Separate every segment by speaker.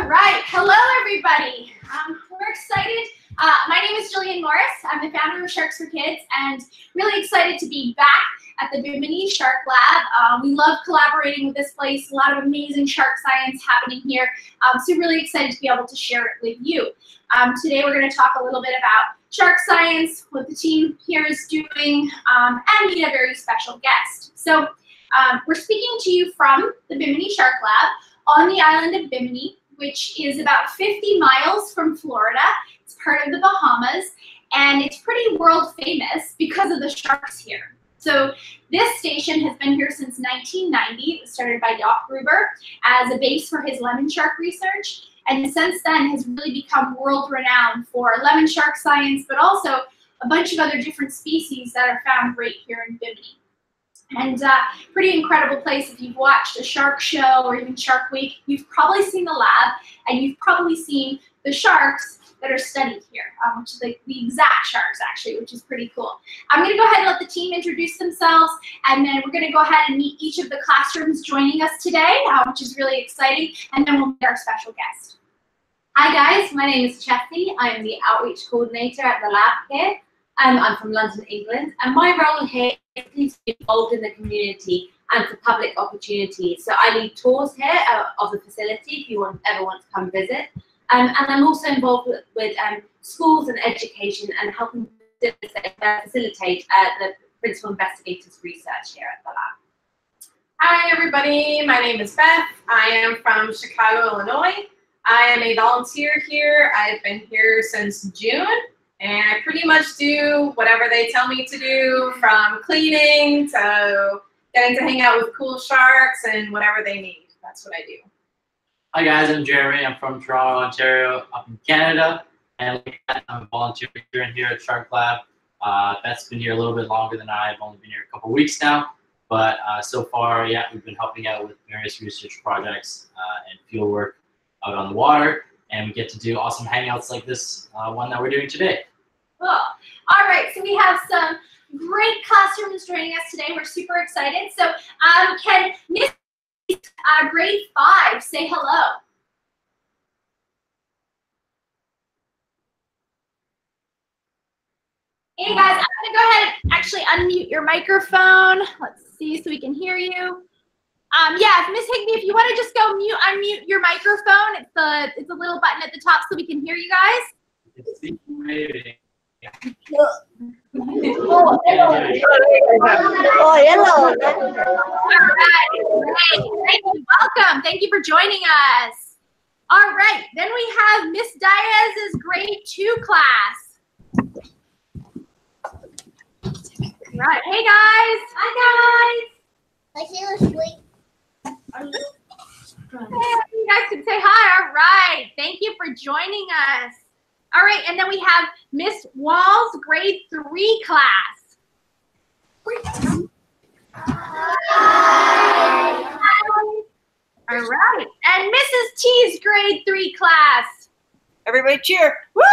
Speaker 1: All right, hello everybody. We're excited. My name is Jillian Morris. I'm the founder of Sharks for Kids and really excited to be back at the Bimini Sharklab. We love collaborating with this place. A lot of amazing shark science happening here. So really excited to be able to share it with you. Today we're going to talk a little bit about shark science, what the team here is doing, and meet a very special guest. So we're speaking to you from the Bimini Sharklab on the island of Bimini, which is about 50 miles from Florida. It's part of the Bahamas, and it's pretty world famous because of the sharks here. So this station has been here since 1990. It was started by Doc Gruber as a base for his lemon shark research, and since then has really become world renowned for lemon shark science, but also a bunch of other different species that are found right here in Bimini. And pretty incredible place. If you've watched a shark show or even Shark Week, you've probably seen the lab and you've probably seen the sharks that are studied here, which is like the exact sharks actually, which is pretty cool. I'm going to go ahead and let the team introduce themselves, and then we're going to go ahead and meet each of the classrooms joining us today, which is really exciting, and then we'll meet our special guest.
Speaker 2: Hi guys, my name is Chessie. I'm the outreach coordinator at the lab here. I'm from London, England, and my role here is to be involved in the community and for public opportunities. So I lead tours here of the facility if you ever want to come visit. And I'm also involved with schools and education and helping facilitate the principal investigators' research here at the lab.
Speaker 3: Hi everybody, my name is Beth. I am from Chicago, Illinois. I am a volunteer here. I've been here since June. And I pretty much do whatever they tell me to do, from cleaning to getting to hang out with cool sharks and whatever they need. That's what I do.
Speaker 4: Hi guys, I'm Jeremy. I'm from Toronto, Ontario, up in Canada. And I'm a volunteer here at Sharklab. Beth's been here a little bit longer than I. I've only been here a couple weeks now. But so far, yeah, we've been helping out with various research projects and field work out on the water. And we get to do awesome hangouts like this one that we're doing today.
Speaker 1: Cool. All right, so we have some great classrooms joining us today. We're super excited. So can Miss grade 5 say hello? Hey guys, I'm gonna go ahead and actually unmute your microphone. Let's see so we can hear you. Yeah, Miss Higbee, if you want to just go unmute your microphone, it's a little button at the top so we can hear you guys.
Speaker 4: It's maybe.
Speaker 1: Oh, hello. All right, great. Thank you. Welcome. Thank you for joining us. All right, then we have Miss Diaz's grade 2 class. Right. Hey guys. Hi guys.
Speaker 5: I see the sweet.
Speaker 1: Hey, you guys can say hi. All right. Thank you for joining us. All right, and then we have Miss Wall's grade 3 class. Hi. All right, and Mrs. T's grade 3 class.
Speaker 6: Everybody cheer.
Speaker 1: Woo!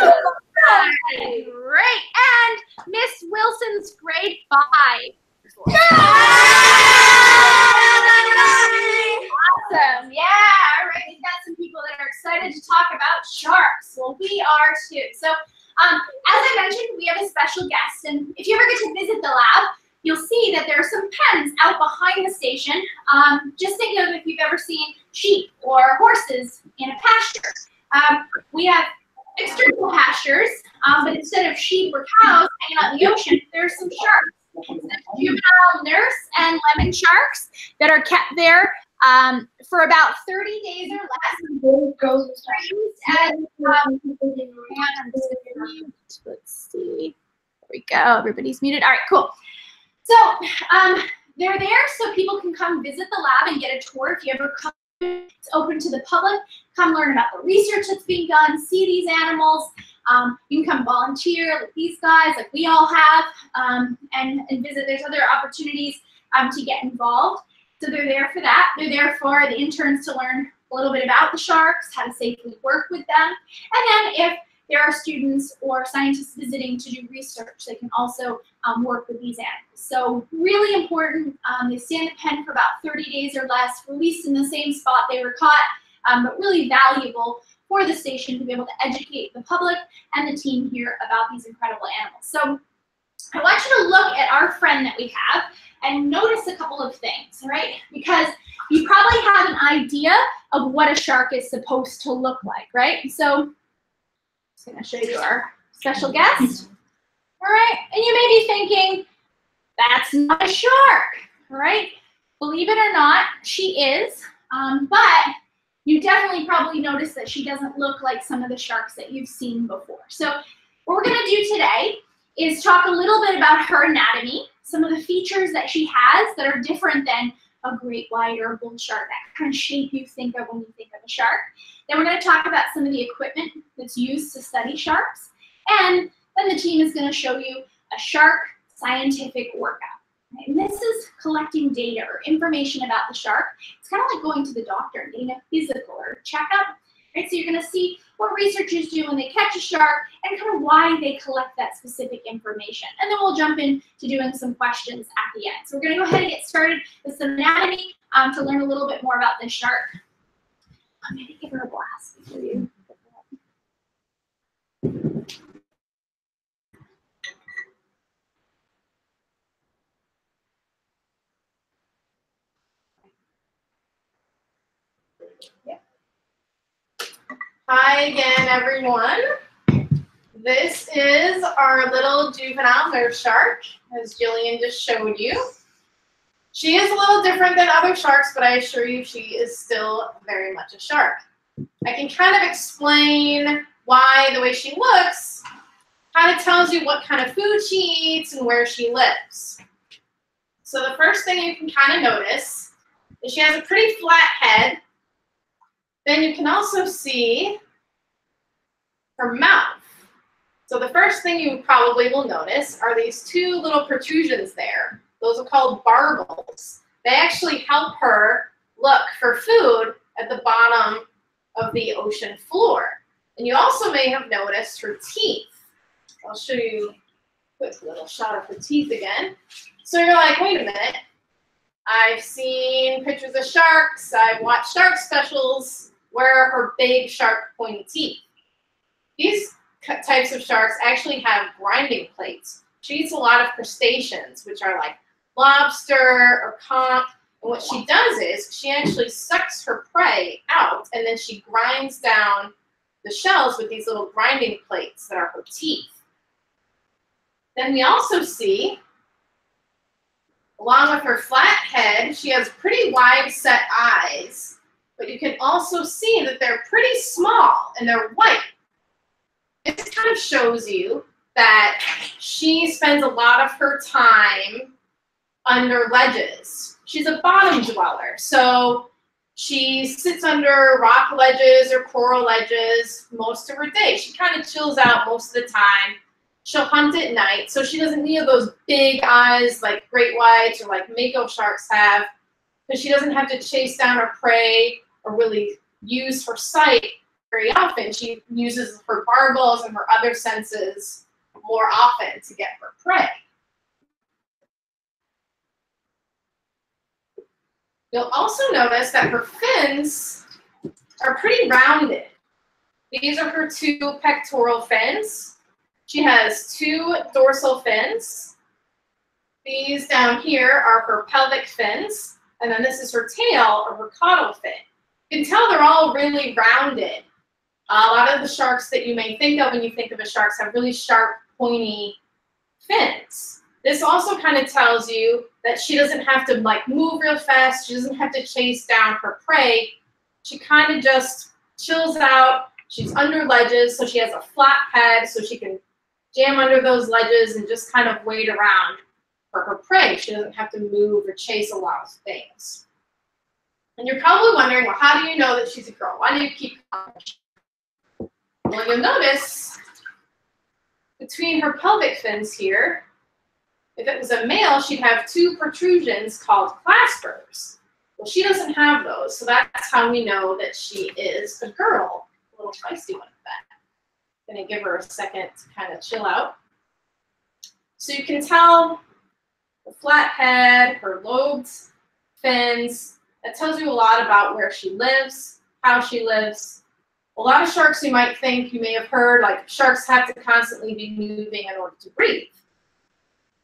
Speaker 1: Right, great. And Miss Wilson's grade 5. Awesome. Yeah. All right. We've got some people that are excited to talk about sharks. Well, we are too. So, as I mentioned, we have a special guest, and if you ever get to visit the lab, you'll see that there are some pens out behind the station. Just think of if you've ever seen sheep or horses in a pasture. We have external pastures, but instead of sheep or cows hanging out in the ocean, there's some sharks. Juvenile nurse and lemon sharks that are kept there for about 30 days or less. And let's see. There we go. Everybody's muted. All right, cool. So they're there so people can come visit the lab and get a tour. If you ever come, it's open to the public. Come learn about the research that's being done, see these animals. You can come volunteer like these guys, like we all have, and visit. There's other opportunities to get involved. So they're there for that. They're there for the interns to learn a little bit about the sharks, how to safely work with them. And then if there are students or scientists visiting to do research, they can also work with these animals. So really important. They stay in the pen for about 30 days or less, released in the same spot they were caught. but really valuable for the station to be able to educate the public and the team here about these incredible animals. So I want you to look at our friend that we have and notice a couple of things, right? Because you probably have an idea of what a shark is supposed to look like, right? So I'm just going to show you our special guest. All right, and you may be thinking, that's not a shark, all right? Believe it or not, she is, but you definitely probably noticed that she doesn't look like some of the sharks that you've seen before. So what we're gonna do today is talk a little bit about her anatomy, some of the features that she has that are different than a great white or a bull shark, that kind of shape you think of when you think of a shark. Then we're gonna talk about some of the equipment that's used to study sharks, and then the team is going to show you a shark scientific workout. Right? And this is collecting data or information about the shark. It's kind of like going to the doctor and getting a physical or a checkup. Right? So you're going to see what researchers do when they catch a shark and kind of why they collect that specific information. And then we'll jump into doing some questions at the end. So we're going to go ahead and get started with some anatomy to learn a little bit more about this shark. I'm going to give her a blast before you.
Speaker 3: Hi again, everyone. This is our little juvenile nurse shark, as Jillian just showed you. She is a little different than other sharks, but I assure you she is still very much a shark. I can kind of explain why the way she looks kind of tells you what kind of food she eats and where she lives. So the first thing you can kind of notice is she has a pretty flat head. Then you can also see her mouth. So the first thing you probably will notice are these two little protrusions there. Those are called barbels. They actually help her look for food at the bottom of the ocean floor. And you also may have noticed her teeth. I'll show you a quick little shot of her teeth again. So you're like, wait a minute. I've seen pictures of sharks. I've watched shark specials. Where are her big, sharp, pointy teeth? These types of sharks actually have grinding plates. She eats a lot of crustaceans, which are like lobster or conch. And what she does is she actually sucks her prey out, and then she grinds down the shells with these little grinding plates that are her teeth. Then we also see, along with her flat head, she has pretty wide set eyes. But you can also see that they're pretty small and they're white. This kind of shows you that she spends a lot of her time under ledges. She's a bottom dweller, so she sits under rock ledges or coral ledges most of her day. She kind of chills out most of the time. She'll hunt at night, so she doesn't need those big eyes like great whites or like mako sharks have, because she doesn't have to chase down her prey or really use her sight very often. She uses her barbels and her other senses more often to get her prey. You'll also notice that her fins are pretty rounded. These are her two pectoral fins. She has two dorsal fins. These down here are her pelvic fins. And then this is her tail or her caudal fin. You can tell they're all really rounded. A lot of the sharks that you may think of when you think of a shark have really sharp, pointy fins. This also kind of tells you that she doesn't have to like move real fast. She doesn't have to chase down her prey. She kind of just chills out. She's under ledges, so she has a flat head, so she can jam under those ledges and just kind of wait around for her prey. She doesn't have to move or chase a lot of things. And you're probably wondering, well, how do you know that she's a girl? Why do you keep calling her? Well, you'll notice between her pelvic fins here, if it was a male, she'd have two protrusions called claspers. Well, she doesn't have those, so that's how we know that she is a girl. A little feisty one at that. Gonna give her a second to kind of chill out. So you can tell the flat head, her lobed fins. That tells you a lot about where she lives. how she lives. A lot of sharks you might think, you may have heard, like sharks have to constantly be moving in order to breathe.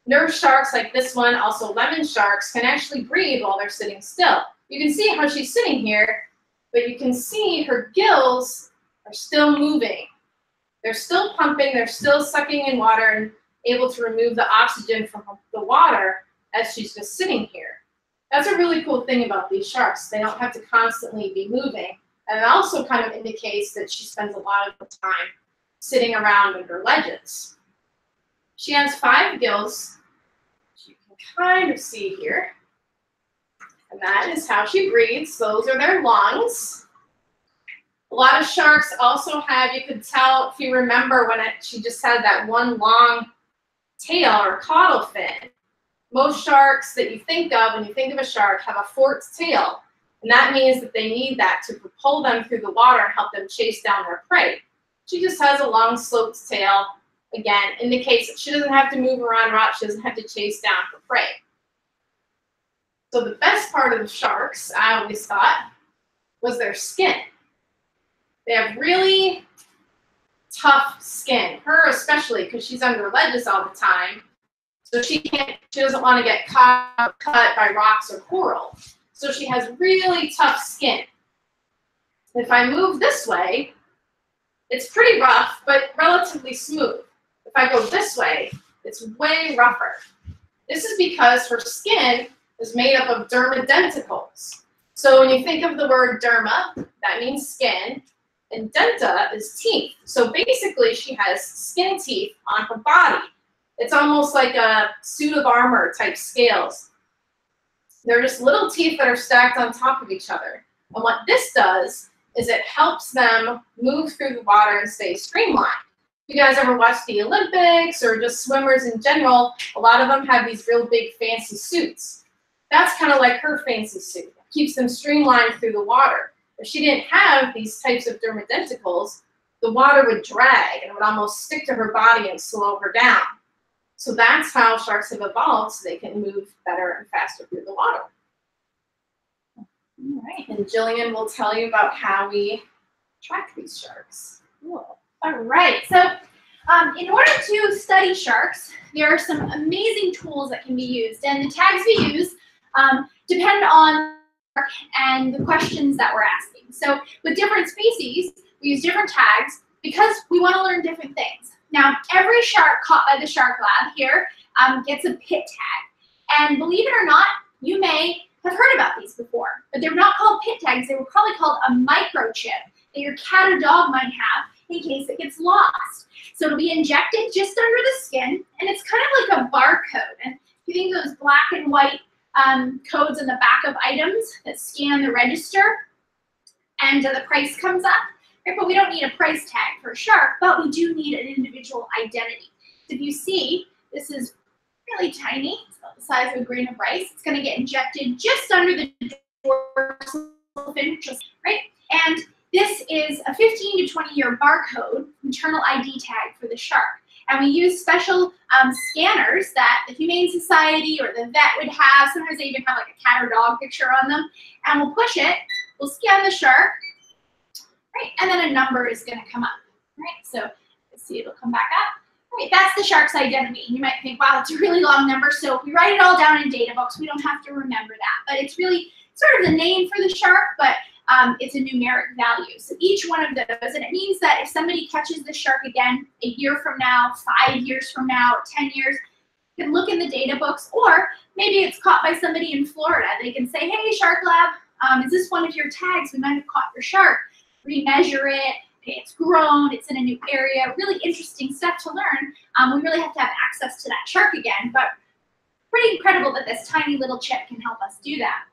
Speaker 3: Nurse sharks like this one, also lemon sharks, can actually breathe while they're sitting still. You can see how she's sitting here, but you can see her gills are still moving. They're still pumping, they're still sucking in water and able to remove the oxygen from the water as she's just sitting here. That's a really cool thing about these sharks. They don't have to constantly be moving. And it also kind of indicates that she spends a lot of the time sitting around under ledges. She has 5 gills, which you can kind of see here. And that is how she breathes. Those are their lungs. A lot of sharks also have, you could tell if you remember when she just had that one long tail or caudal fin. Most sharks that you think of when you think of a shark have a forked tail. And that means that they need that to propel them through the water and help them chase down their prey. She just has a long sloped tail. Again, indicates that she doesn't have to move around rocks. She doesn't have to chase down her prey. So the best part of the sharks, I always thought, was their skin. They have really tough skin. Her especially, because she's under ledges all the time. So she doesn't want to get cut by rocks or coral. So she has really tough skin. If I move this way, it's pretty rough, but relatively smooth. If I go this way, it's way rougher. This is because her skin is made up of dermadenticles. So when you think of the word derma, that means skin, and denta is teeth. So basically she has skin teeth on her body. It's almost like a suit of armor type scales. They're just little teeth that are stacked on top of each other. And what this does is it helps them move through the water and stay streamlined. If you guys ever watch the Olympics or just swimmers in general, a lot of them have these real big fancy suits. That's kind of like her fancy suit. It keeps them streamlined through the water. If she didn't have these types of dermadenticles, the water would drag and it would almost stick to her body and slow her down. So that's how sharks have evolved, so they can move better and faster through the water. All right, and Jillian will tell you about how we track these sharks.
Speaker 1: Cool. All right, so in order to study sharks, there are some amazing tools that can be used, and the tags we use depend on and the questions that we're asking. So with different species, we use different tags because we want to learn different things. Now, every shark caught by the Shark Lab here gets a pit tag. And believe it or not, you may have heard about these before, but they're not called pit tags. They were probably called a microchip that your cat or dog might have in case it gets lost. So it'll be injected just under the skin, and it's kind of like a barcode. And you think of those black and white codes in the back of items that scan the register, and the price comes up. Right, but we don't need a price tag for a shark, but we do need an individual identity. So if you see, this is really tiny. It's about the size of a grain of rice. It's going to get injected just under the dorsal fin, right? And this is a 15 to 20-year barcode, internal ID tag for the shark. And we use special scanners that the Humane Society or the vet would have. Sometimes they even have like a cat or dog picture on them. And we'll push it. We'll scan the shark. Right, and then a number is going to come up. Right, so let's see, it'll come back up. Right, that's the shark's identity. You might think, wow, that's a really long number. So if we write it all down in data books, we don't have to remember that. But it's really sort of the name for the shark, but it's a numeric value. So each one of those, and it means that if somebody catches the shark again a year from now, 5 years from now, 10 years, you can look in the data books, or maybe it's caught by somebody in Florida. They can say, hey, Shark Lab, is this one of your tags? We might have caught your shark. Remeasure it, okay, it's grown, it's in a new area, really interesting stuff to learn. We really have to have access to that shark again, but pretty incredible that this tiny little chip can help us do that.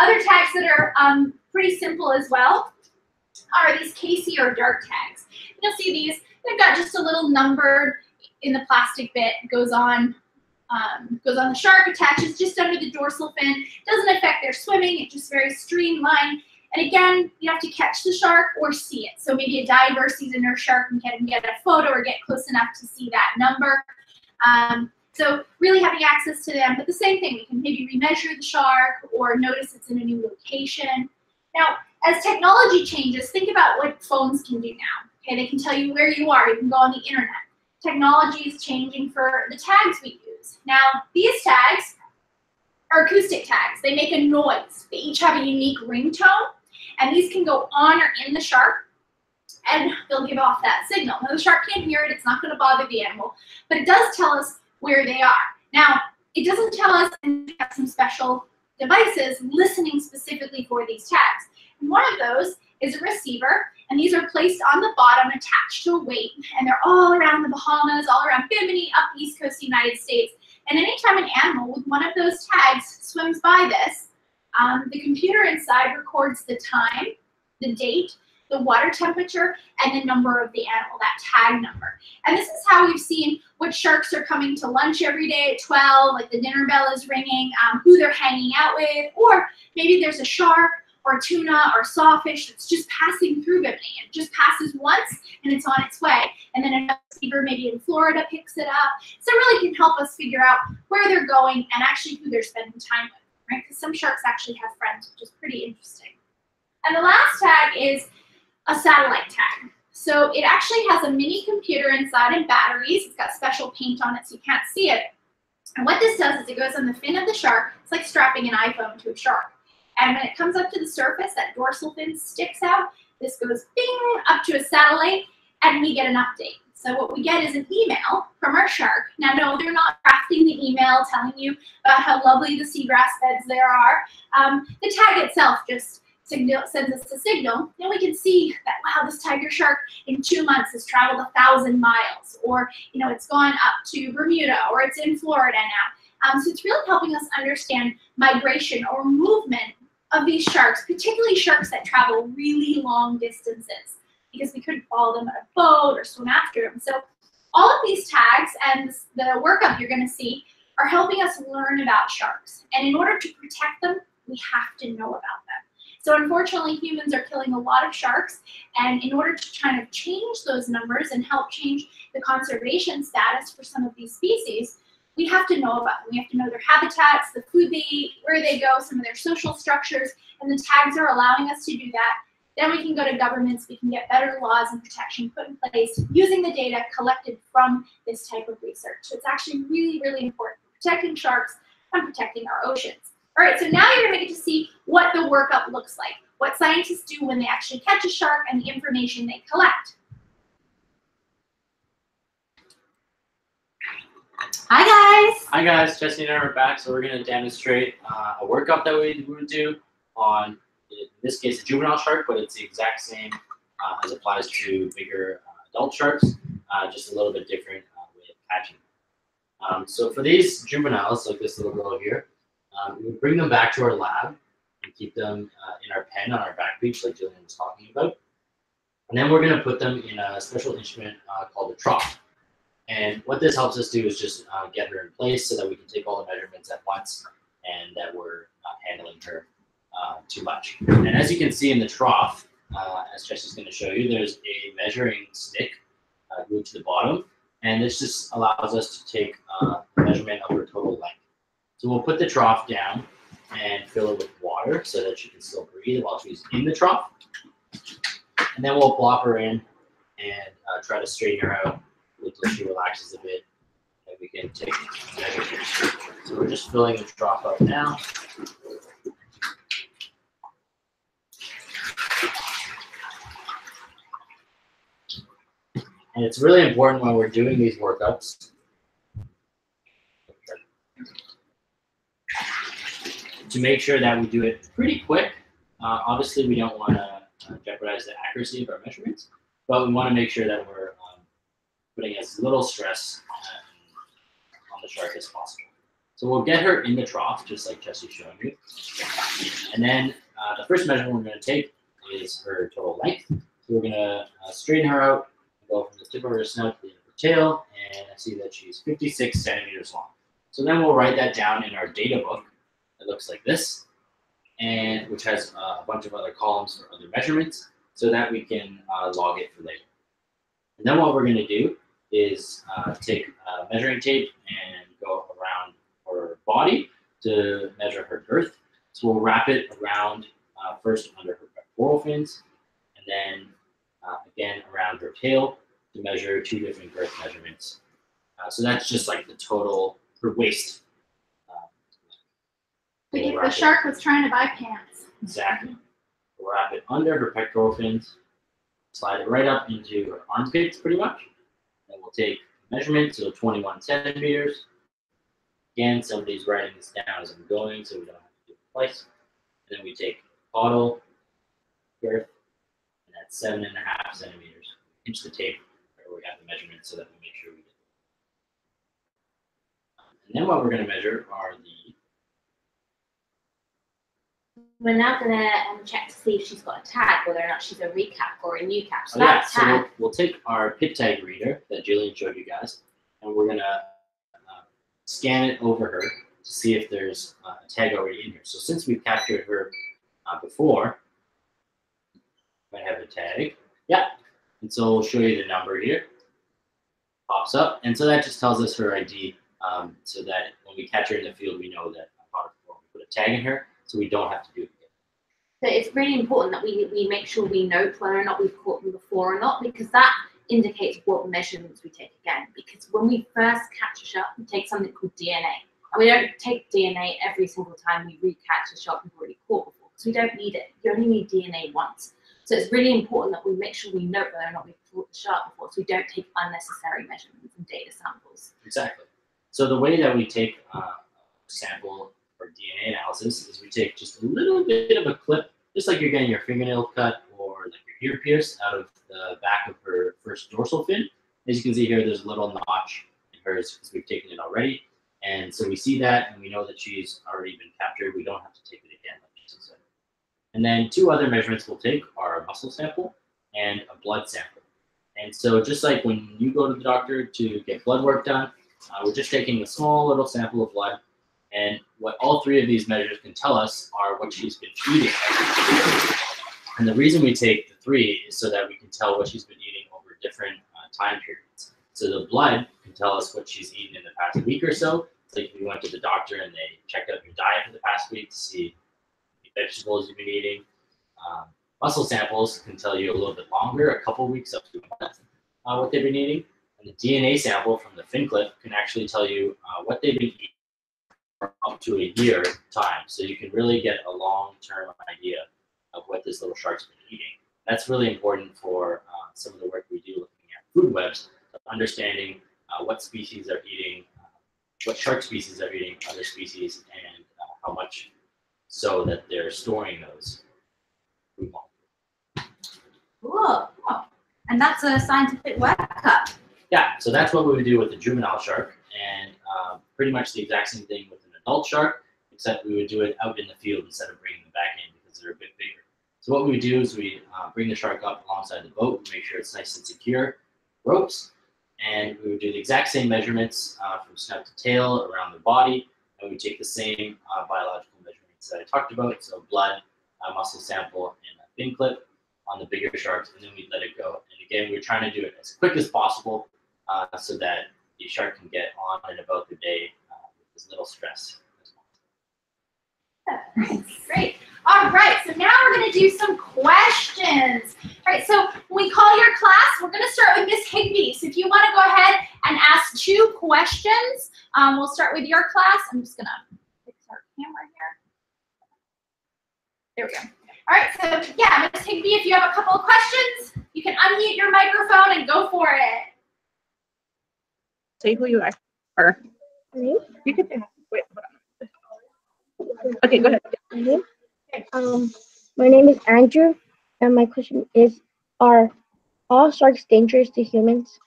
Speaker 1: Other tags that are pretty simple as well are these Casey or dart tags. You'll see these, they've got just a little number in the plastic bit, goes on the shark, attaches just under the dorsal fin, doesn't affect their swimming, it's just very streamlined. And again, you have to catch the shark or see it. So maybe a diver sees a nurse shark and can get a photo or get close enough to see that number. So really having access to them, but the same thing, we can maybe remeasure the shark or notice it's in a new location. Now, as technology changes, think about what phones can do now. Okay, they can tell you where you are. You can go on the internet. Technology is changing for the tags we use. Now, these tags are acoustic tags. They make a noise. They each have a unique ringtone, and these can go on or in the shark, and they'll give off that signal. Now, the shark can't hear it. It's not going to bother the animal, but it does tell us where they are. Now, it doesn't tell us, and we have some special devices listening specifically for these tags. And one of those is a receiver, and these are placed on the bottom attached to a weight, and they're all around the Bahamas, all around Bimini, up the east coast of the United States. And anytime an animal with one of those tags swims by this, the computer inside records the time, the date, the water temperature, and the number of the animal, that tag number. And this is how we've seen what sharks are coming to lunch every day at 12, like the dinner bell is ringing, who they're hanging out with, or maybe there's a shark or tuna or sawfish that's just passing through Bimini. It just passes once and it's on its way. And then another receiver maybe in Florida picks it up. So it really can help us figure out where they're going and actually who they're spending time with, right? Because some sharks actually have friends, which is pretty interesting. And the last tag is a satellite tag. So it actually has a mini computer inside and batteries. It's got special paint on it so you can't see it. And what this does is it goes on the fin of the shark. It's like strapping an iPhone to a shark. And when it comes up to the surface, that dorsal fin sticks out. This goes bing up to a satellite, and we get an update. So what we get is an email from our shark. Now, no, they're not crafting the email telling you about how lovely the seagrass beds there are. The tag itself just sends us a signal, and we can see that, wow, this tiger shark in 2 months has traveled 1,000 miles, or it's gone up to Bermuda, or it's in Florida now. So it's really helping us understand migration or movement of these sharks, particularly sharks that travel really long distances, because we couldn't follow them on a boat or swim after them. So all of these tags and the workup you're going to see are helping us learn about sharks. And in order to protect them, we have to know about them. So unfortunately, humans are killing a lot of sharks, and in order to kind of change those numbers and help change the conservation status for some of these species, we have to know about them. We have to know their habitats, the food they eat, where they go, some of their social structures, and the tags are allowing us to do that. Then we can go to governments, we can get better laws and protection put in place using the data collected from this type of research. So it's actually really, really important for protecting sharks and protecting our oceans. All right, so now you're going to get to see what the workup looks like, what scientists do when they actually catch a shark, and the information they collect.
Speaker 2: Hi guys!
Speaker 4: Hi guys, Jesse and I are back, so we're going to demonstrate a workup that we would do on, in this case, a juvenile shark, but it's the exact same as applies to bigger adult sharks, just a little bit different way of catching them. So for these juveniles, like this little girl here, we would bring them back to our lab and keep them in our pen on our back beach, like Jillian was talking about. And then we're going to put them in a special instrument called a trough. And what this helps us do is just get her in place so that we can take all the measurements at once and that we're not handling her too much. And as you can see in the trough, as Jesse's going to show you, there's a measuring stick glued to the bottom. And this just allows us to take a measurement of her total length. So we'll put the trough down and fill it with water so that she can still breathe while she's in the trough. And then we'll plop her in and try to straighten her out until she relaxes a bit, and we can take measurements. So we're just filling the trough up now. And it's really important when we're doing these workups to make sure that we do it pretty quick. Obviously, we don't want to jeopardize the accuracy of our measurements, but we want to make sure that we're putting as little stress on the shark as possible. So we'll get her in the trough, just like Jesse showed you. And then the first measurement we're going to take is her total length. So we're going to straighten her out, go from the tip of her snout to the end of her tail, and I see that she's 56 centimeters long. So then we'll write that down in our data book. It looks like this, and which has a bunch of other columns for other measurements so that we can log it for later. And then what we're going to do is take measuring tape and go around her body to measure her girth. So we'll wrap it around first under her pectoral fins, and then again around her tail to measure 2 different girth measurements. So that's just like the total, her waist.
Speaker 1: The shark was trying to buy pants.
Speaker 4: Exactly. We'll wrap it under her pectoral fins, slide it right up into her armpits pretty much. Then we'll take measurement, so 21 centimeters. Again, somebody's writing this down as I'm going, so we don't have to do it twice. And then we take caudal girth, and that's 7.5 centimeters. Pinch the tape where we have the measurement so that we make sure we get it. And then what we're going to measure are the.
Speaker 2: We're now going to check to see if she's got a tag, whether or not she's a recap or a new cap. So
Speaker 4: Oh, yeah.
Speaker 2: that tag.
Speaker 4: So we'll take our pit tag reader that Jillian showed you guys, and we're going to scan it over her to see if there's a tag already in here. So since we've captured her before, might have a tag. Yeah. And so we'll show you the number here. Pops up. And so that just tells us her ID, so that when we catch her in the field, we know that we put a tag in her, so we don't have to do it again.
Speaker 2: So it's really important that we make sure we note whether or not we've caught them before or not, because that indicates what measurements we take again. Because when we first catch a shark, we take something called DNA. And we don't take DNA every single time we recatch a shark we've already caught before, because we don't need it. You only need DNA once. So it's really important that we make sure we note whether or not we've caught the shark before, so we don't take unnecessary measurements and data samples.
Speaker 4: Exactly. So the way that we take a sample for DNA analysis is we take just a little bit of a clip, just like you're getting your fingernail cut or like your ear pierced out of the back of her first dorsal fin. As you can see here, there's a little notch in hers because we've taken it already. And so we see that and we know that she's already been captured. We don't have to take it again, like Jason said. And then 2 other measurements we'll take are a muscle sample and a blood sample. And so just like when you go to the doctor to get blood work done, we're just taking a small little sample of blood. And what all 3 of these measures can tell us are what she's been eating. And the reason we take the 3 is so that we can tell what she's been eating over different time periods. So the blood can tell us what she's eaten in the past week or so. It's like if you went to the doctor and they checked out your diet for the past week to see the vegetables you've been eating. Muscle samples can tell you a little bit longer, a couple weeks up to a month, what they've been eating. And the DNA sample from the fin clip can actually tell you what they've been eating for up to a year time. So you can really get a long-term idea of what this little shark's been eating. That's really important for some of the work we do looking at food webs, understanding what species are eating, what shark species are eating other species, and how much so that they're storing those food molecules.
Speaker 1: Cool. Oh. And that's a scientific workup.
Speaker 4: Yeah, so that's what we would do with the juvenile shark, and pretty much the exact same thing with an adult shark, except we would do it out in the field instead of bringing them back in because they're a bit bigger. So what we would do is we bring the shark up alongside the boat, we make sure it's nice and secure, ropes, and we would do the exact same measurements from snout to tail around the body, and we take the same biological measurements that I talked about, so blood, muscle sample, and a fin clip on the bigger sharks, and then we let it go. And again, we're trying to do it as quick as possible so that the shark can get on and about their day with as little stress as possible.
Speaker 1: Great. All right, so now we're going to do some questions. All right, so when we call your class, we're going to start with Miss Higby. So if you want to go ahead and ask 2 questions, we'll start with your class. I'm just going to fix our camera here. There we go. All right, so yeah, Miss Higby, if you have a couple of questions, you can unmute your microphone and go for it.
Speaker 5: Say who you are. Or you can say, wait, hold on. Okay, go ahead.
Speaker 6: My name is Andrew, and my question is, are all sharks dangerous to humans?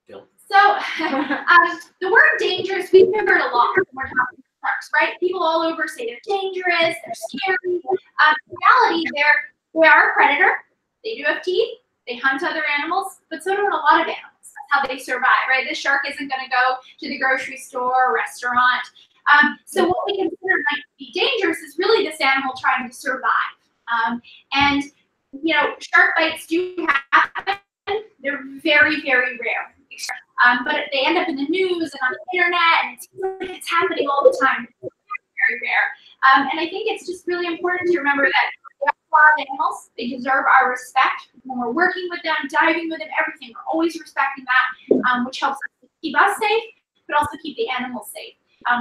Speaker 1: So the word dangerous, we've heard a lot when we're talking about sharks, right? People all over say they're dangerous, they're scary. In reality, they are a predator. They do have teeth. They hunt other animals, but so do a lot of animals. That's how they survive, right? This shark isn't going to go to the grocery store or restaurant. So what we consider might be dangerous is really this animal trying to survive. And, you know, shark bites do happen. They're very, very rare. But they end up in the news and on the internet, and it seems like it's happening all the time. It's very, very rare. And I think it's just really important to remember that wild animals, they deserve our respect when we're working with them, diving with them, everything. We're always respecting that, which helps keep us safe, but also keep the animals safe.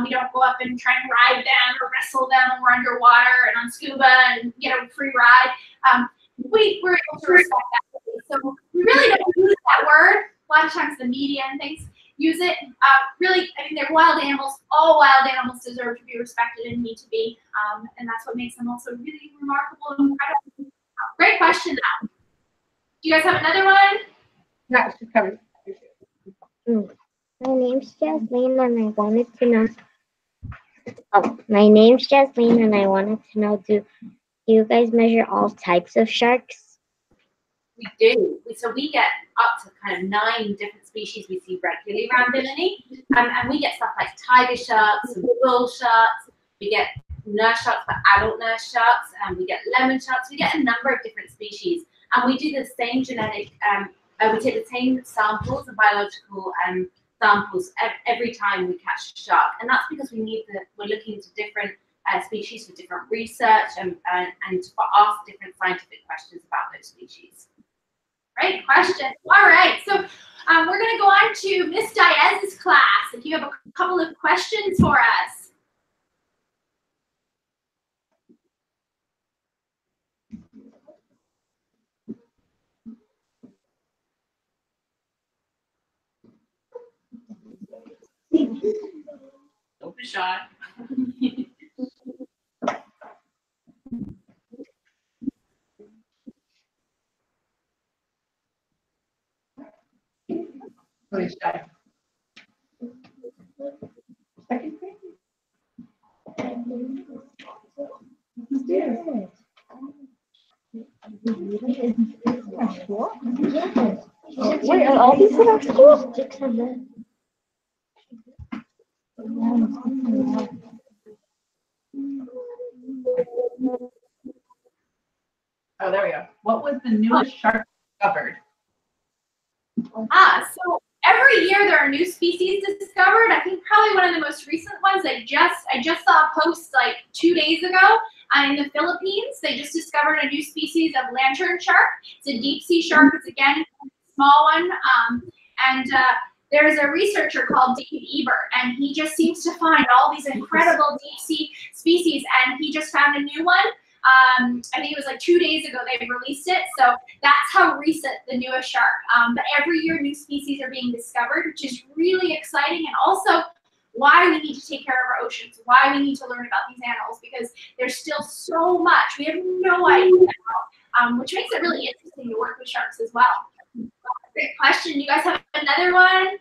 Speaker 1: We don't go up and try and ride them or wrestle them when we're underwater and on scuba and get a free ride. We're able to respect that. So we really don't use that word. A lot of times the media and things use it. Really, I mean, they're wild animals. All wild animals deserve to be respected and need to be. And that's what makes them also really remarkable and incredible. Great question, though. Do you guys have another one?
Speaker 5: Yeah, she's covered.
Speaker 6: My name's Jasmine, and I wanted to know. Oh, my name's Jasmine, and I wanted to know: do you guys measure all types of sharks?
Speaker 2: We do. So we get up to kind of 9 different species we see regularly around Bimini. And we get stuff like tiger sharks and bull sharks. We get nurse sharks, but adult nurse sharks. And we get lemon sharks. We get a number of different species. And we do the same genetic, we take the same samples, the biological samples every time we catch a shark. And that's because we're looking into different species for different research and to ask different scientific questions about those species.
Speaker 1: Great question. All right, so we're going to go on to Miss Diaz's class. If you have a couple of questions for us.
Speaker 4: Don't be shy.
Speaker 5: Really shy. Second grade? Yes. Wait, are all these in our school? Oh, there we go. What was the newest shark discovered?
Speaker 1: So every year there are new species discovered. I think probably one of the most recent ones I just saw a post like 2 days ago in the Philippines. They just discovered a new species of lantern shark. It's a deep sea shark. It's again a small one. There's a researcher called Dave Ebert, and he just seems to find all these incredible deep sea species, and he just found a new one. I think it was like 2 days ago they released it, so that's how recent the newest shark. But every year new species are being discovered, which is really exciting, and also why we need to take care of our oceans, why we need to learn about these animals, because there's still so much we have no idea about, which makes it really interesting to work with sharks as well. Great question. Do you guys have another one?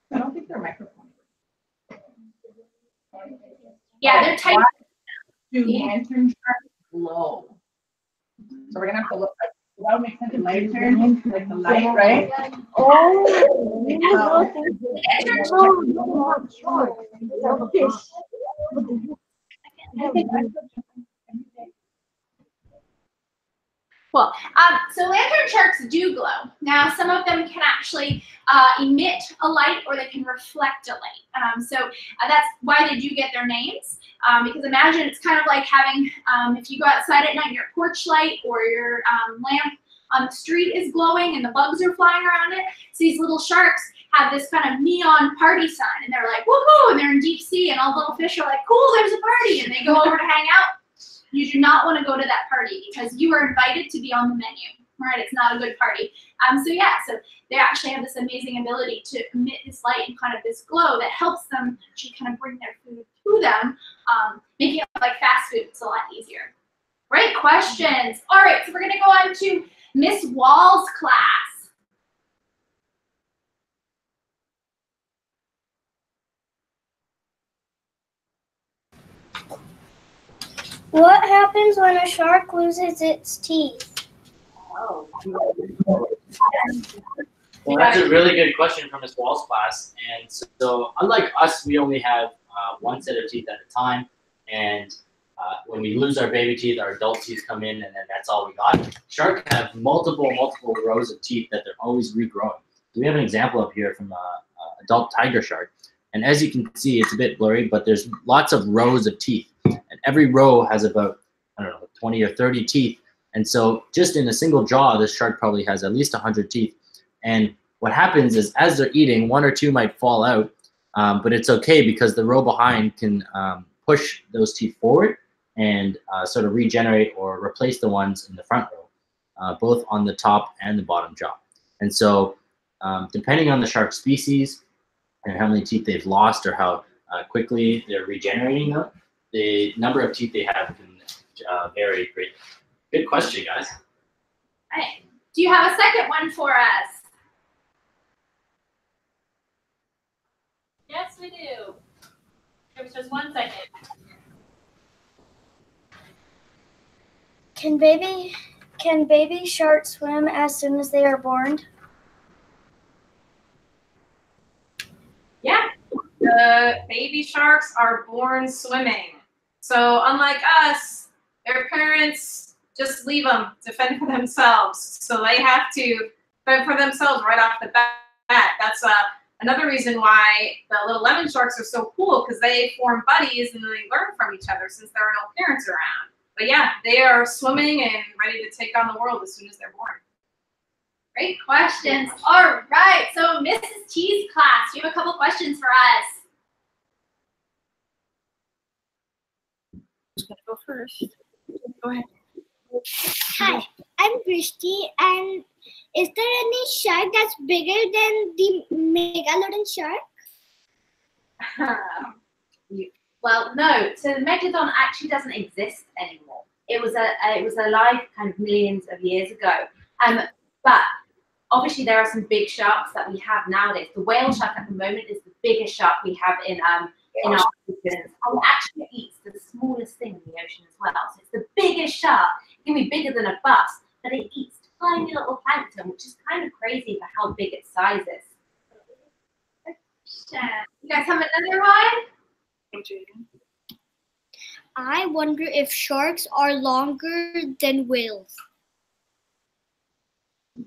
Speaker 5: I don't think they're microphones.
Speaker 1: Yeah, they're tight.
Speaker 5: Do lantern sharks glow? So we're gonna have to look. That would make sense. The lantern, like the light, right?
Speaker 1: Cool. So lantern sharks do glow. Now, some of them can actually emit a light, or they can reflect a light. That's why they do get their names. Because imagine it's kind of like having, if you go outside at night, your porch light or your lamp on the street is glowing and the bugs are flying around it. So these little sharks have this kind of neon party sign, and they're like, woohoo, and they're in deep sea, and all the little fish are like, cool, there's a party, and they go over to hang out. You do not want to go to that party because you are invited to be on the menu. Right? It's not a good party. So they actually have this amazing ability to emit this light and kind of this glow that helps them actually kind of bring their food to them, making it like fast food. It's a lot easier. Great questions. All right, so we're going to go on to Miss Wall's class.
Speaker 7: What happens when a shark loses its teeth?
Speaker 2: Oh.
Speaker 4: Well, that's a really good question from Ms. Wall's class. And so unlike us, we only have one set of teeth at a time. And when we lose our baby teeth, our adult teeth come in, and then that's all we got. Sharks have multiple rows of teeth that they're always regrowing. we have an example up here from adult tiger shark. And as you can see, it's a bit blurry, but there's lots of rows of teeth. And every row has about, I don't know, 20 or 30 teeth. And so just in a single jaw, this shark probably has at least 100 teeth. And what happens is as they're eating, one or two might fall out, but it's okay because the row behind can push those teeth forward and sort of regenerate or replace the ones in the front row, both on the top and the bottom jaw. And so depending on the shark species and how many teeth they've lost or how quickly they're regenerating them, the number of teeth they have can vary greatly. Good question, guys.
Speaker 1: All right. Do you have a second one for us?
Speaker 2: Yes, we do. Give us just 1 second.
Speaker 7: Can baby sharks swim as soon as they are born?
Speaker 3: Yeah, the baby sharks are born swimming. So unlike us, their parents just leave them to fend for themselves. So they have to fend for themselves right off the bat. That's another reason why the little lemon sharks are so cool, because they form buddies and they learn from each other since there are no parents around. But yeah, they are swimming and ready to take on the world as soon as they're born.
Speaker 1: Great questions. All right, so Mrs. T's class, you have a couple questions for us.
Speaker 5: Who's gonna go first? Go ahead.
Speaker 7: Hi, I'm Brishti, and is there any shark that's bigger than the megalodon shark?
Speaker 2: Well, no. So the megalodon actually doesn't exist anymore. It was alive kind of millions of years ago. But obviously there are some big sharks that we have nowadays. The whale shark at the moment is the biggest shark we have in our oceans. And it actually eats the smallest thing in the ocean as well. So it's the biggest shark. It can be bigger than a bus, but it eats tiny little plankton, which is kind of crazy for how big its size is.
Speaker 1: You guys have another one?
Speaker 7: I wonder if sharks are longer than whales.
Speaker 1: I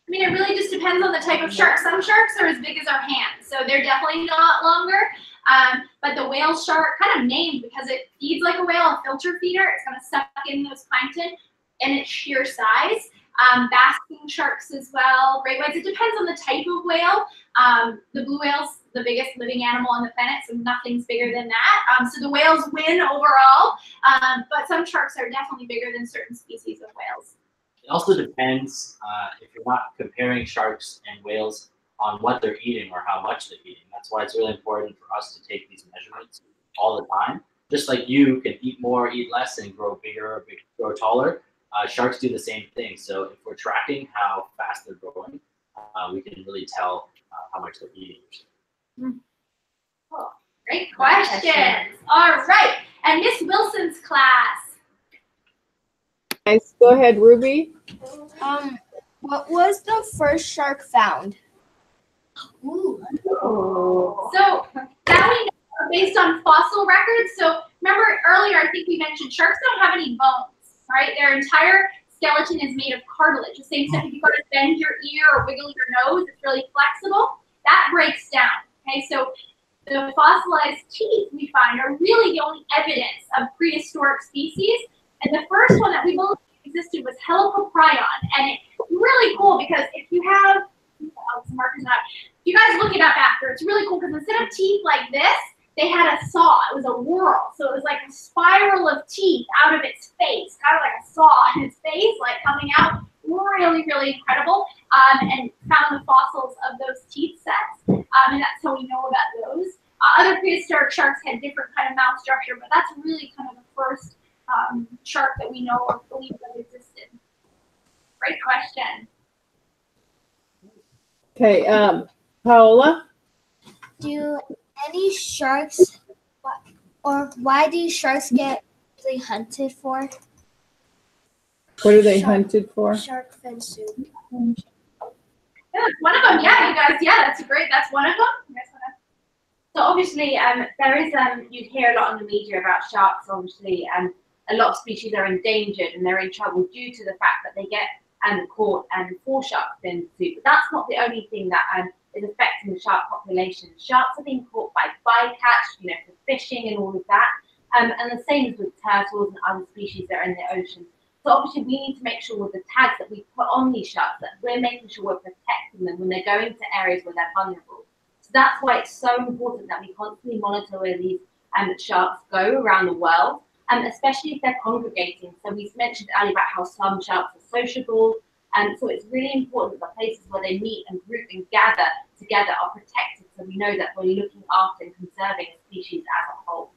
Speaker 1: mean, it really just depends on the type of shark. Some sharks are as big as our hands, so they're definitely not longer. But the whale shark, kind of named because it feeds like a whale, a filter feeder. It's going to suck in those plankton and its sheer size. Basking sharks as well, great whites. It depends on the type of whale. The blue whale's the biggest living animal on the planet, so nothing's bigger than that. So the whales win overall, but some sharks are definitely bigger than certain species of whales.
Speaker 4: It also depends if you're not comparing sharks and whales on what they're eating or how much they're eating. That's why it's really important for us to take these measurements all the time. Just like you can eat more, eat less, and grow bigger or grow taller, sharks do the same thing. So if we're tracking how fast they're growing, we can really tell how much they're eating.
Speaker 1: Cool. Great questions. All right, and Miss Wilson's class.
Speaker 5: Nice. Go ahead, Ruby.
Speaker 7: What was the first shark found?
Speaker 1: Ooh. So that we know based on fossil records. So remember earlier, I think we mentioned sharks don't have any bones, right? Their entire skeleton is made of cartilage. The same stuff if you go to bend your ear or wiggle your nose, it's really flexible. That breaks down. Okay, so the fossilized teeth we find are really the only evidence of prehistoric species. And the first one that we believe existed was Helicoprion. And it's really cool because if you have, you guys look it up after, it's really cool because instead of teeth like this, they had a saw. It was a whorl. So it was like a spiral of teeth out of its face, kind of like a saw in its face, like coming out. Really, really incredible. And found the fossils of those teeth sets. And that's how we know about those. Other prehistoric sharks had different kind of mouth structure, but that's really kind of the first shark that we know or believe that existed. Great question.
Speaker 5: Okay, Paola.
Speaker 7: Do any sharks, or why do sharks get usually hunted for?
Speaker 5: What are they hunted for?
Speaker 7: Shark fin soup.
Speaker 1: Yeah, that's one of them. Yeah, you guys. Yeah, that's one of them. You guys wanna...
Speaker 2: So obviously, there is you hear a lot in the media about sharks, obviously, and a lot of species are endangered and they're in trouble due to the fact that they get caught 4 sharks in food. But that's not the only thing that is affecting the shark population. Sharks are being caught by bycatch, you know, for fishing and all of that. And the same as with turtles and other species that are in the ocean. So obviously we need to make sure with the tags that we put on these sharks that we're making sure we're protecting them when they're going to areas where they're vulnerable. So that's why it's so important that we constantly monitor where these sharks go around the world, especially if they're congregating. So we mentioned earlier about how some sharks are sociable, and so it's really important that the places where they meet and group and gather together are protected, so we know that we're looking after and conserving a species as a whole.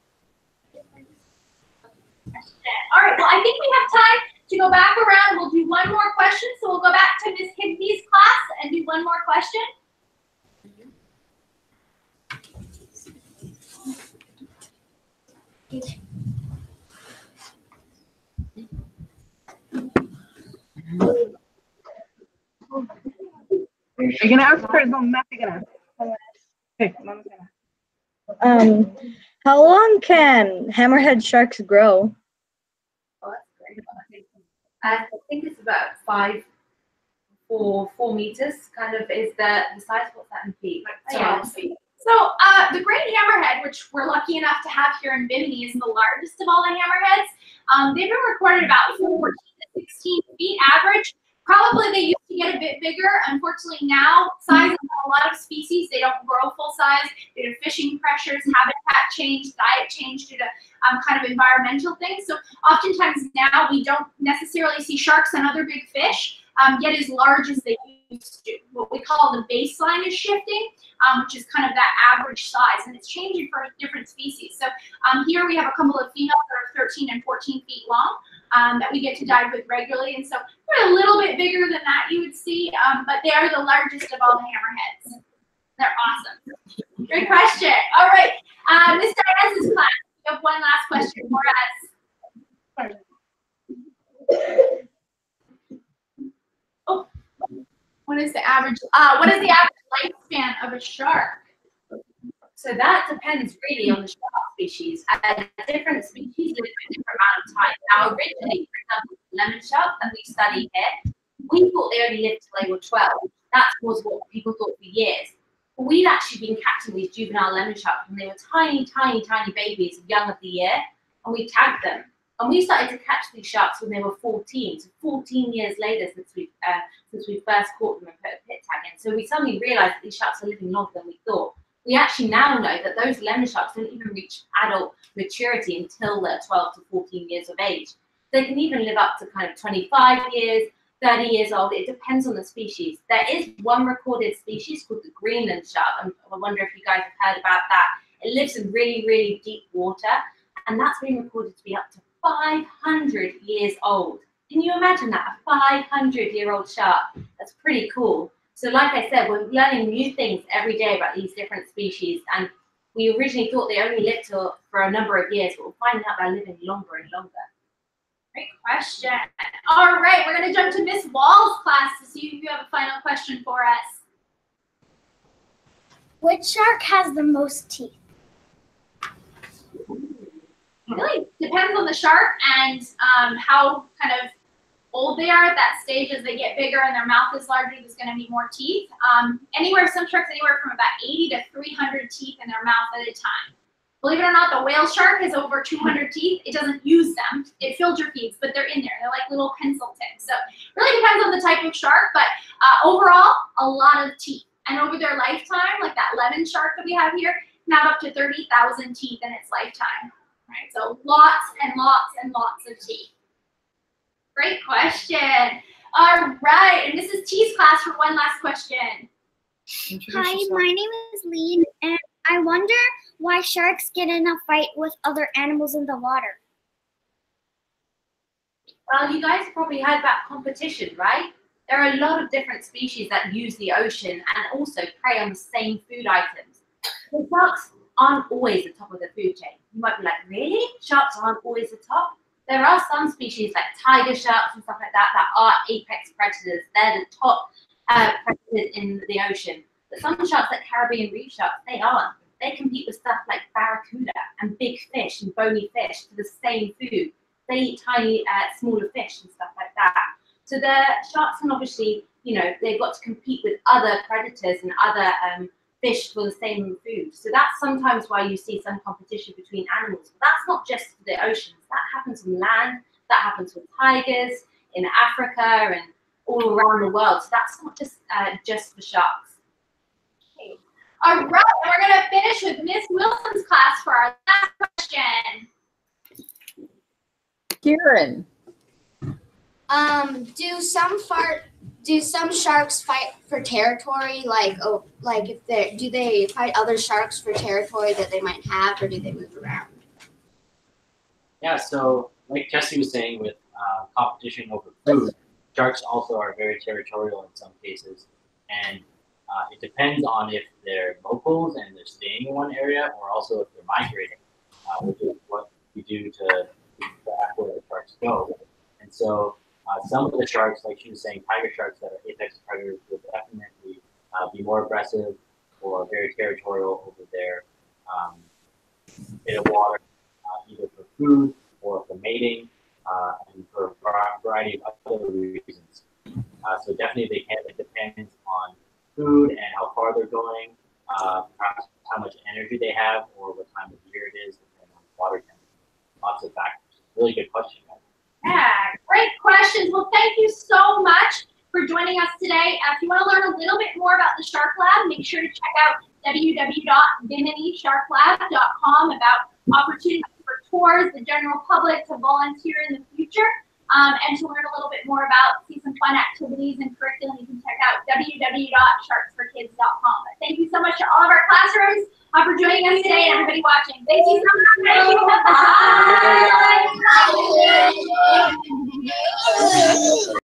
Speaker 1: All right, well, I think we have time to go back around. We'll do one more question. So we'll go back to Ms. Higby's class and do one more question.
Speaker 5: Are you gonna ask her? No, I'm not gonna ask. Okay, Mama's gonna.
Speaker 8: How long can hammerhead sharks grow?
Speaker 2: Oh, that's great. I think it's about 5 or 4 meters, kind of is the size. What's that in feet?
Speaker 1: So the great hammerhead, which we're lucky enough to have here in Bimini, is the largest of all the hammerheads. They've been recorded about 14 to 16 feet average. Probably they used to get a bit bigger. Unfortunately now, size of a lot of species, they don't grow full size due to fishing pressures, habitat change, diet change due to kind of environmental things. So oftentimes now we don't necessarily see sharks and other big fish get as large as they used to. What we call the baseline is shifting, which is kind of that average size, and it's changing for different species. So here we have a couple of females that are 13 and 14 feet long that we get to dive with regularly, and so they're a little bit bigger than that you would see, but they are the largest of all the hammerheads. They're awesome. Great question. All right, Ms. Diaz's class, we have one last question for us. Oh, what is the average lifespan of a shark?
Speaker 2: So that depends really on the shark species. Different species live for a different amount of time. Now, originally, for example, lemon shark that we study here, we thought they only lived till they were 12. That was what people thought for years. But we'd actually been catching these juvenile lemon sharks when they were tiny, tiny, tiny babies, young of the year, and we tagged them. And we started to catch these sharks when they were 14, so 14 years later since we first caught them and put a pit tag in. So we suddenly realized that these sharks are living longer than we thought. We actually now know that those lemon sharks don't even reach adult maturity until they're 12 to 14 years of age. They can even live up to kind of 25 years, 30 years old. It depends on the species. There is one recorded species called the Greenland shark. I wonder if you guys have heard about that. It lives in really, really deep water, and that's been recorded to be up to 500 years old. Can you imagine that? A 500-year-old shark. That's pretty cool. So like I said, we're learning new things every day about these different species, and we originally thought they only lived for a number of years, but we're finding out they're living longer and longer.
Speaker 1: Great question. All right, we're going to jump to Miss Wall's class to see if you have a final question for us.
Speaker 7: Which shark has the most teeth?
Speaker 1: Really depends on the shark and how kind of old they are at that stage. As they get bigger and their mouth is larger, there's going to be more teeth. Some sharks anywhere from about 80 to 300 teeth in their mouth at a time. Believe it or not, the whale shark has over 200 teeth. It doesn't use them. It filter feeds, but they're in there. They're like little pencil tips. So it really depends on the type of shark, but overall, a lot of teeth. And over their lifetime, like that lemon shark that we have here, can have up to 30,000 teeth in its lifetime. Right, so lots and lots and lots of teeth. Great question. All right, and Mrs. T's class for one last question.
Speaker 7: Hi, my name is Lee, and I wonder why sharks get in a fight with other animals in the water.
Speaker 2: Well, you guys probably heard about competition, right? There are a lot of different species that use the ocean and also prey on the same food items. The sharks aren't always the top of the food chain. You might be like, really? Sharks aren't always the top? There are some species like tiger sharks and stuff like that that are apex predators. They're the top predators in the ocean. But some sharks like Caribbean reef sharks, they aren't. They compete with stuff like barracuda and big fish and bony fish for the same food. They eat tiny, smaller fish and stuff like that. So the sharks can obviously, you know, they've got to compete with other predators and other fish for the same food. So that's sometimes why you see some competition between animals. But that's not just for the oceans. That happens on land. That happens with tigers in Africa and all around the world. So that's not just for sharks.
Speaker 1: Okay. All right, we're going to finish with Miss Wilson's class for our last question.
Speaker 5: Kieran.
Speaker 7: Do some sharks fight for territory? Like if do they fight other sharks for territory that they might have, or do they move around?
Speaker 4: Yeah, so like Jesse was saying with competition over food, sharks also are very territorial in some cases. And it depends on if they're locals and they're staying in one area or also if they're migrating, which is what we do to track where the sharks go. And so some of the sharks, like she was saying, tiger sharks that are apex predators will definitely be more aggressive or very territorial over their bit of water, either for food or for mating, and for a variety of other reasons. So definitely they can. It depends on food and how far they're going, perhaps how much energy they have, or what time of year it is, depending on water temperature. Lots of factors. Really good question, guys.
Speaker 1: Yeah, great questions. Well, thank you so much for joining us today. If you want to learn a little bit more about the Shark Lab, make sure to check out www.BiminiSharklab.com about opportunities for tours, the general public to volunteer in the future, and to learn a little bit more about, see some fun activities and curriculum, you can check out www.sharksforkids.com. But thank you so much to all of our classrooms for joining us today and everybody watching. Thank you so much. Bye. Bye.